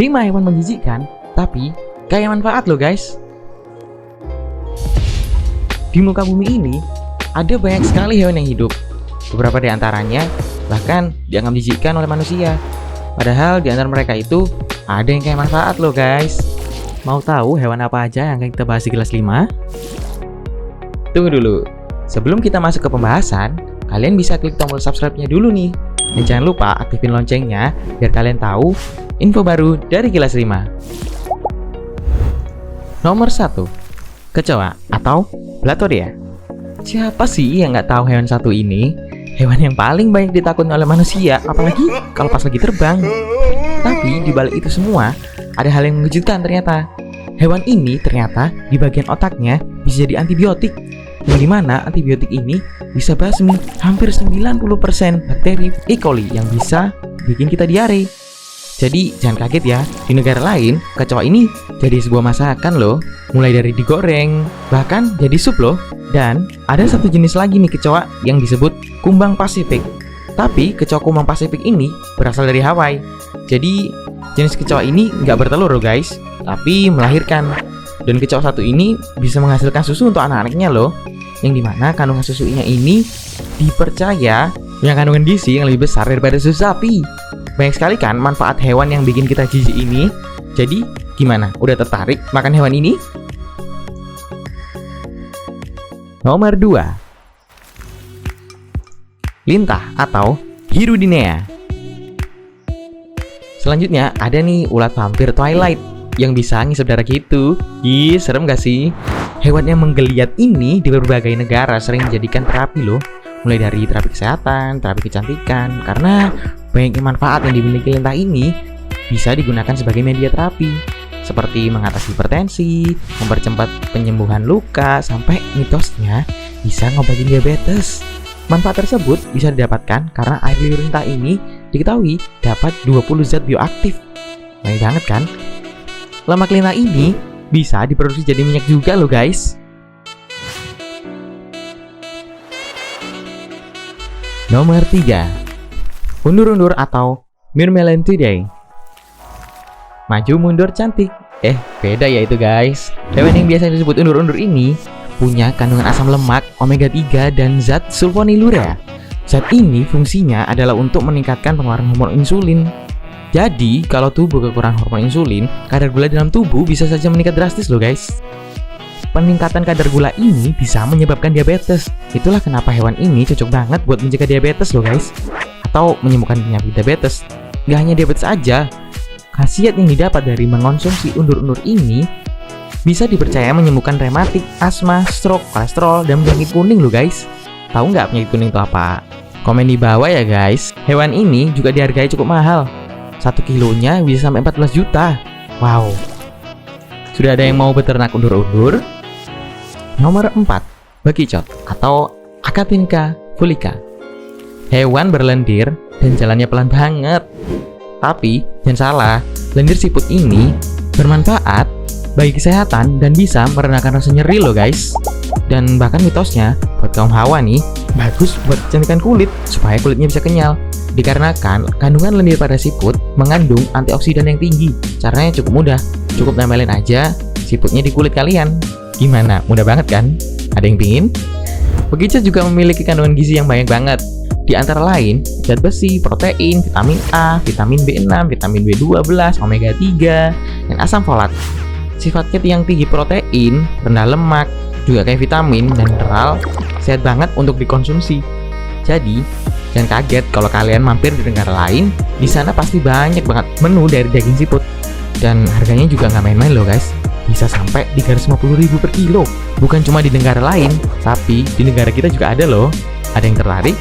5 hewan menjijikkan, tapi kaya manfaat loh guys. Di muka bumi ini, ada banyak sekali hewan yang hidup. Beberapa di antaranya bahkan dianggap menjijikkan oleh manusia. Padahal di antara mereka itu ada yang kaya manfaat loh guys. Mau tahu hewan apa aja yang akan kita bahas di kelas 5? Tunggu dulu. Sebelum kita masuk ke pembahasan, kalian bisa klik tombol subscribe-nya dulu nih. Dan jangan lupa aktifin loncengnya biar kalian tahu info baru dari kelas 5. Nomor 1. Kecoa atau Blattodea. Siapa sih yang nggak tahu hewan satu ini? Hewan yang paling banyak ditakutkan oleh manusia, apalagi kalau pas lagi terbang. Tapi di balik itu semua, ada hal yang mengejutkan ternyata. Hewan ini ternyata di bagian otaknya bisa jadi antibiotik. Yang dimana antibiotik ini bisa basmi hampir 90% bakteri E. coli yang bisa bikin kita diare. Jadi jangan kaget ya, di negara lain kecoa ini jadi sebuah masakan loh. Mulai dari digoreng, bahkan jadi sup loh. Dan ada satu jenis lagi nih kecoa yang disebut kumbang Pasifik. Tapi kecoa kumbang Pasifik ini berasal dari Hawaii. Jadi jenis kecoa ini nggak bertelur loh guys, tapi melahirkan. Dan kecoa satu ini bisa menghasilkan susu untuk anak-anaknya loh. Yang dimana kandungan susunya ini dipercaya punya kandungan gizi yang lebih besar daripada susu sapi. Banyak sekali kan manfaat hewan yang bikin kita jijik ini. Jadi gimana? Udah tertarik makan hewan ini? Nomor 2. Lintah atau Hirudinea. Selanjutnya ada nih ulat vampir Twilight yang bisa ngisep darah gitu. Ih, serem gak sih? Hewan yang menggeliat ini di berbagai negara sering dijadikan terapi loh. Mulai dari terapi kesehatan, terapi kecantikan. Karena banyak manfaat yang dimiliki lintah ini bisa digunakan sebagai media terapi, seperti mengatasi hipertensi, mempercepat penyembuhan luka, sampai mitosnya bisa ngobatin diabetes. Manfaat tersebut bisa didapatkan karena air liur lintah ini diketahui dapat 20 zat bioaktif. Banyak banget kan? Lemak lintah ini bisa diproduksi jadi minyak juga loh guys. Nomor 3. Undur-undur atau Myrmelantidae. Maju mundur cantik. Beda ya itu guys. Hewan yang biasa disebut undur-undur ini punya kandungan asam lemak, omega 3, dan zat sulfonylurea. Zat ini fungsinya adalah untuk meningkatkan pengeluaran hormon insulin. Jadi, kalau tubuh kekurangan hormon insulin, kadar gula dalam tubuh bisa saja meningkat drastis loh guys. Peningkatan kadar gula ini bisa menyebabkan diabetes. Itulah kenapa hewan ini cocok banget buat mencegah diabetes loh guys. Atau menyembuhkan penyakit diabetes. Gak hanya diabetes aja, khasiat yang didapat dari mengonsumsi undur-undur ini bisa dipercaya menyembuhkan rematik, asma, stroke, kolesterol, dan penyakit kuning loh guys. Tahu nggak penyakit kuning itu apa? Komen di bawah ya guys. Hewan ini juga dihargai cukup mahal. 1 kilonya bisa sampai 14 juta. Wow. Sudah ada yang mau beternak undur-undur? Nomor 4. Bekicot atau Akatinka fulica. Hewan berlendir dan jalannya pelan banget. Tapi jangan salah, lendir siput ini bermanfaat bagi kesehatan dan bisa meredakan rasa nyeri loh guys. Dan bahkan mitosnya buat kaum hawa nih, bagus buat kecantikan kulit supaya kulitnya bisa kenyal. Dikarenakan kandungan lendir pada siput mengandung antioksidan yang tinggi. Caranya cukup mudah, cukup tempelin aja siputnya di kulit kalian. Gimana? Mudah banget kan? Ada yang pingin? Bekicot juga memiliki kandungan gizi yang banyak banget. Di antara lain, zat besi, protein, vitamin A, vitamin B6, vitamin B12, omega 3, dan asam folat. Sifatnya yang tinggi protein, rendah lemak, juga kayak vitamin dan mineral, sehat banget untuk dikonsumsi. Jadi, jangan kaget kalau kalian mampir di negara lain, di sana pasti banyak banget menu dari daging siput. Dan harganya juga nggak main-main loh guys, bisa sampai 350.000 per kilo. Bukan cuma di negara lain, tapi di negara kita juga ada loh. Ada yang tertarik?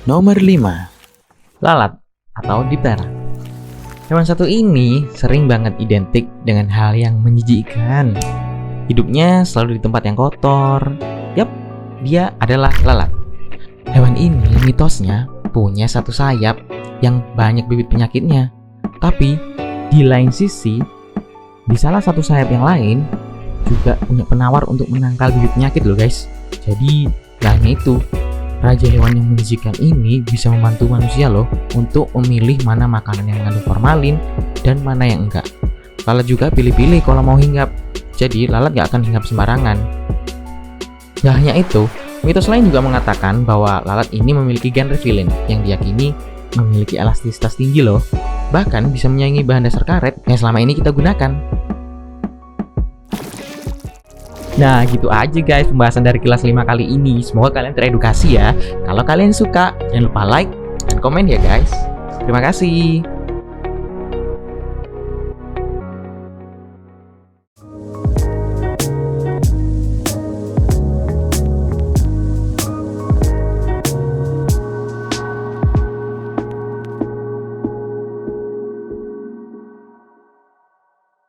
Nomor 5. Lalat atau Diptera. Hewan satu ini sering banget identik dengan hal yang menjijikkan. Hidupnya selalu di tempat yang kotor. Yap, dia adalah lalat. Hewan ini mitosnya punya satu sayap yang banyak bibit penyakitnya. Tapi di lain sisi, di salah satu sayap yang lain juga punya penawar untuk menangkal bibit penyakit loh guys. Jadi gak hanya itu, Raja hewan yang menjijikan ini bisa membantu manusia loh untuk memilih mana makanan yang mengandung formalin dan mana yang enggak. Lalat juga pilih-pilih kalau mau hinggap, jadi lalat gak akan hinggap sembarangan. Gak hanya itu, mitos lain juga mengatakan bahwa lalat ini memiliki gen reptilian yang diyakini memiliki elastisitas tinggi loh. Bahkan bisa menyaingi bahan dasar karet yang selama ini kita gunakan. Nah, gitu aja guys pembahasan dari Kilas 5 kali ini. Semoga kalian teredukasi ya. Kalau kalian suka, jangan lupa like dan komen ya guys. Terima kasih.